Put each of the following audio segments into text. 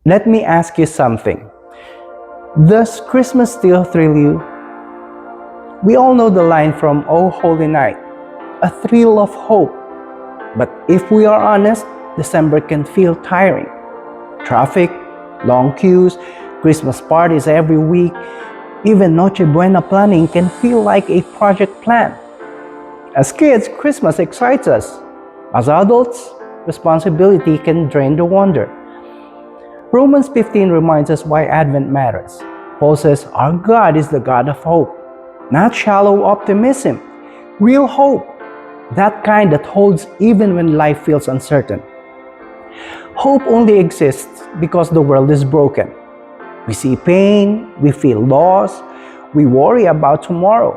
Let me ask you something. Does Christmas still thrill you? We all know the line from Oh Holy Night, a thrill of hope. But if we are honest, December can feel tiring. Traffic, long queues, Christmas parties every week, even Noche Buena planning can feel like a project plan. As kids, Christmas excites us. As adults, responsibility can drain the wonder. Romans 15 reminds us why Advent matters. Paul says, our God is the God of hope, not shallow optimism, real hope, that kind that holds even when life feels uncertain. Hope only exists because the world is broken. We see pain, we feel loss, we worry about tomorrow.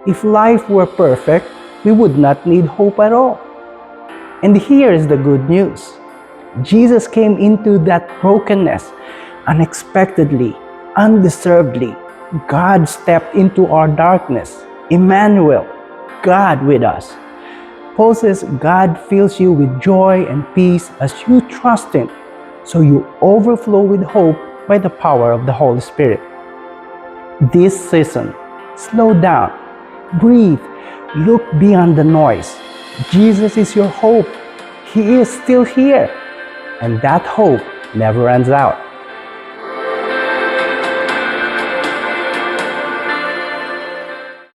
If life were perfect, we would not need hope at all. And here is the good news. Jesus came into that brokenness unexpectedly, undeservedly. God stepped into our darkness. Emmanuel, God with us. Paul says God fills you with joy and peace as you trust Him, so you overflow with hope by the power of the Holy Spirit. This season, slow down, breathe, look beyond the noise. Jesus is your hope. He is still here, and that hope never runs out.